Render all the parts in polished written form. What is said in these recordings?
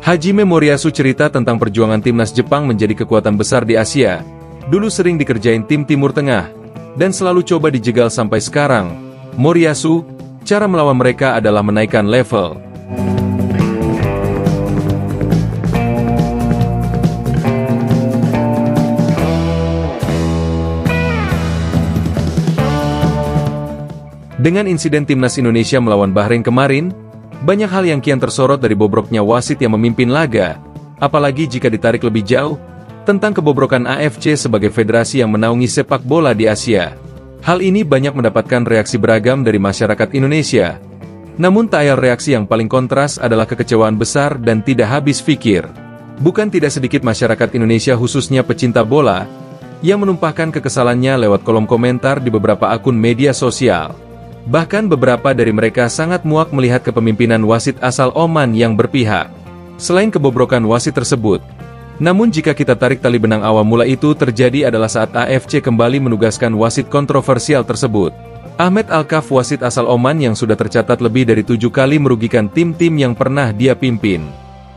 Hajime Moriyasu cerita tentang perjuangan timnas Jepang menjadi kekuatan besar di Asia. Dulu sering dikerjain tim Timur Tengah, dan selalu coba dijegal sampai sekarang. Moriyasu, cara melawan mereka adalah menaikkan level. Dengan insiden timnas Indonesia melawan Bahrain kemarin, banyak hal yang kian tersorot dari bobroknya wasit yang memimpin laga, apalagi jika ditarik lebih jauh, tentang kebobrokan AFC sebagai federasi yang menaungi sepak bola di Asia. Hal ini banyak mendapatkan reaksi beragam dari masyarakat Indonesia. Namun tak ayal reaksi yang paling kontras adalah kekecewaan besar dan tidak habis pikir. Bukan tidak sedikit masyarakat Indonesia khususnya pecinta bola, yang menumpahkan kekesalannya lewat kolom komentar di beberapa akun media sosial. Bahkan beberapa dari mereka sangat muak melihat kepemimpinan wasit asal Oman yang berpihak. Selain kebobrokan wasit tersebut, namun jika kita tarik tali benang awal mula itu terjadi adalah saat AFC kembali menugaskan wasit kontroversial tersebut. Ahmed Al-Kaf, wasit asal Oman yang sudah tercatat lebih dari 7 kali merugikan tim-tim yang pernah dia pimpin.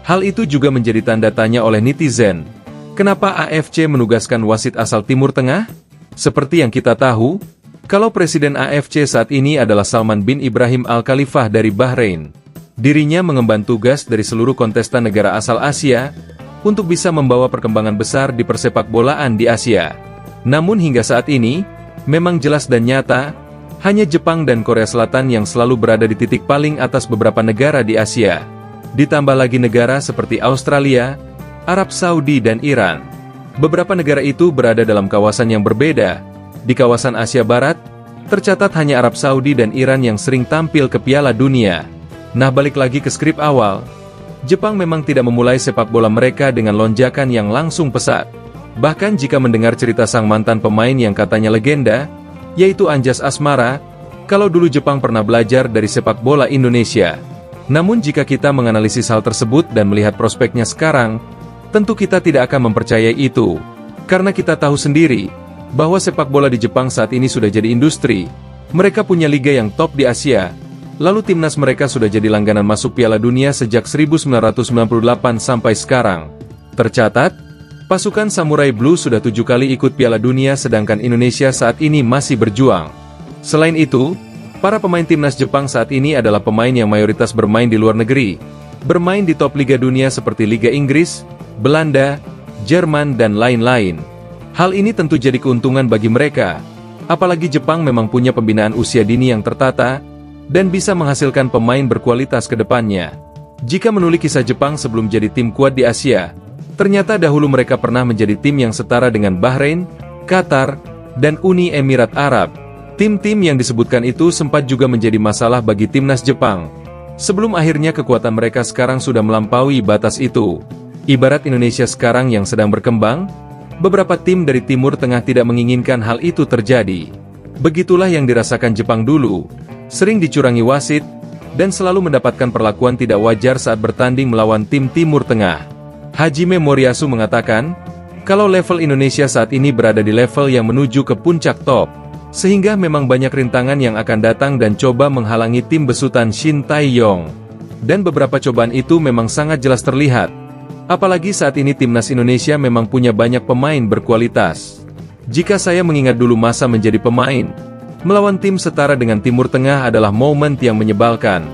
Hal itu juga menjadi tanda tanya oleh netizen. Kenapa AFC menugaskan wasit asal Timur Tengah? Seperti yang kita tahu, kalau Presiden AFC saat ini adalah Salman bin Ibrahim Al-Khalifah dari Bahrain. Dirinya mengemban tugas dari seluruh kontestan negara asal Asia, untuk bisa membawa perkembangan besar di persepak bolaan di Asia. Namun hingga saat ini, memang jelas dan nyata, hanya Jepang dan Korea Selatan yang selalu berada di titik paling atas beberapa negara di Asia. Ditambah lagi negara seperti Australia, Arab Saudi dan Iran. Beberapa negara itu berada dalam kawasan yang berbeda. Di kawasan Asia Barat, tercatat hanya Arab Saudi dan Iran yang sering tampil ke Piala Dunia. Nah, balik lagi ke skrip awal, Jepang memang tidak memulai sepak bola mereka dengan lonjakan yang langsung pesat. Bahkan jika mendengar cerita sang mantan pemain yang katanya legenda, yaitu Anjas Asmara, kalau dulu Jepang pernah belajar dari sepak bola Indonesia. Namun jika kita menganalisis hal tersebut dan melihat prospeknya sekarang, tentu kita tidak akan mempercayai itu. Karena kita tahu sendiri, bahwa sepak bola di Jepang saat ini sudah jadi industri. Mereka punya liga yang top di Asia. Lalu timnas mereka sudah jadi langganan masuk Piala Dunia sejak 1998 sampai sekarang. Tercatat, pasukan Samurai Blue sudah 7 kali ikut Piala Dunia sedangkan Indonesia saat ini masih berjuang. Selain itu, para pemain timnas Jepang saat ini adalah pemain yang mayoritas bermain di luar negeri. Bermain di top liga dunia seperti Liga Inggris, Belanda, Jerman dan lain-lain. Hal ini tentu jadi keuntungan bagi mereka, apalagi Jepang memang punya pembinaan usia dini yang tertata, dan bisa menghasilkan pemain berkualitas ke depannya. Jika menulis kisah Jepang sebelum jadi tim kuat di Asia, ternyata dahulu mereka pernah menjadi tim yang setara dengan Bahrain, Qatar, dan Uni Emirat Arab. Tim-tim yang disebutkan itu sempat juga menjadi masalah bagi timnas Jepang, sebelum akhirnya kekuatan mereka sekarang sudah melampaui batas itu. Ibarat Indonesia sekarang yang sedang berkembang, beberapa tim dari Timur Tengah tidak menginginkan hal itu terjadi. Begitulah yang dirasakan Jepang dulu, sering dicurangi wasit, dan selalu mendapatkan perlakuan tidak wajar saat bertanding melawan tim Timur Tengah. Hajime Moriyasu mengatakan, kalau level Indonesia saat ini berada di level yang menuju ke puncak top, sehingga memang banyak rintangan yang akan datang dan coba menghalangi tim besutan Shin Tae-yong. Dan beberapa cobaan itu memang sangat jelas terlihat. Apalagi saat ini timnas Indonesia memang punya banyak pemain berkualitas. Jika saya mengingat dulu masa menjadi pemain, melawan tim setara dengan Timur Tengah adalah momen yang menyebalkan.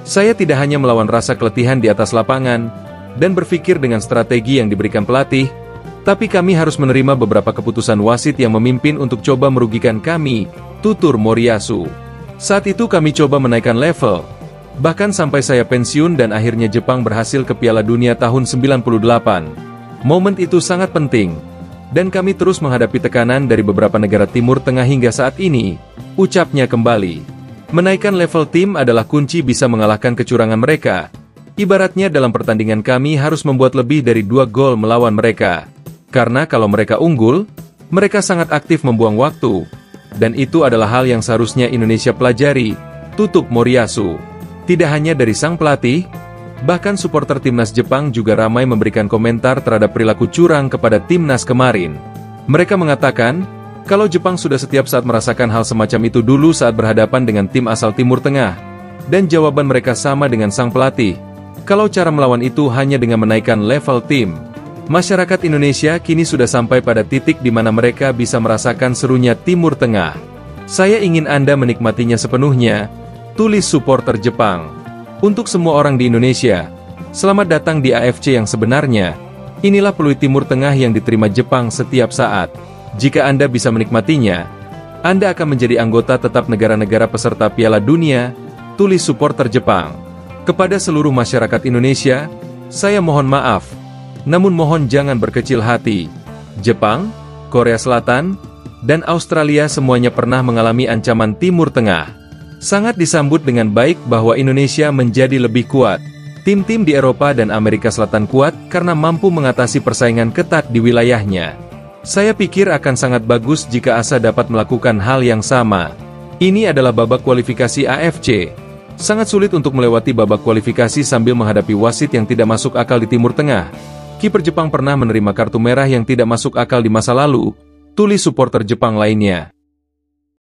Saya tidak hanya melawan rasa keletihan di atas lapangan, dan berpikir dengan strategi yang diberikan pelatih, tapi kami harus menerima beberapa keputusan wasit yang memimpin untuk coba merugikan kami, tutur Moriyasu. Saat itu kami coba menaikkan level. Bahkan sampai saya pensiun dan akhirnya Jepang berhasil ke Piala Dunia tahun 98. Momen itu sangat penting. Dan kami terus menghadapi tekanan dari beberapa negara Timur Tengah hingga saat ini, ucapnya kembali. Menaikkan level tim adalah kunci bisa mengalahkan kecurangan mereka. Ibaratnya dalam pertandingan kami harus membuat lebih dari 2 gol melawan mereka. Karena kalau mereka unggul, mereka sangat aktif membuang waktu. Dan itu adalah hal yang seharusnya Indonesia pelajari, tutup Moriyasu. Tidak hanya dari sang pelatih, bahkan supporter timnas Jepang juga ramai memberikan komentar terhadap perilaku curang kepada timnas kemarin. Mereka mengatakan, kalau Jepang sudah setiap saat merasakan hal semacam itu dulu saat berhadapan dengan tim asal Timur Tengah, dan jawaban mereka sama dengan sang pelatih. Kalau cara melawan itu hanya dengan menaikkan level tim, masyarakat Indonesia kini sudah sampai pada titik di mana mereka bisa merasakan serunya Timur Tengah. Saya ingin Anda menikmatinya sepenuhnya, tulis supporter Jepang. Untuk semua orang di Indonesia, selamat datang di AFC yang sebenarnya. Inilah peluit Timur Tengah yang diterima Jepang setiap saat. Jika Anda bisa menikmatinya, Anda akan menjadi anggota tetap negara-negara peserta Piala Dunia, tulis supporter Jepang. Kepada seluruh masyarakat Indonesia, saya mohon maaf, namun mohon jangan berkecil hati. Jepang, Korea Selatan, dan Australia semuanya pernah mengalami ancaman Timur Tengah. Sangat disambut dengan baik bahwa Indonesia menjadi lebih kuat. Tim-tim di Eropa dan Amerika Selatan kuat karena mampu mengatasi persaingan ketat di wilayahnya. Saya pikir akan sangat bagus jika ASA dapat melakukan hal yang sama. Ini adalah babak kualifikasi AFC. Sangat sulit untuk melewati babak kualifikasi sambil menghadapi wasit yang tidak masuk akal di Timur Tengah. Kiper Jepang pernah menerima kartu merah yang tidak masuk akal di masa lalu, tulis supporter Jepang lainnya.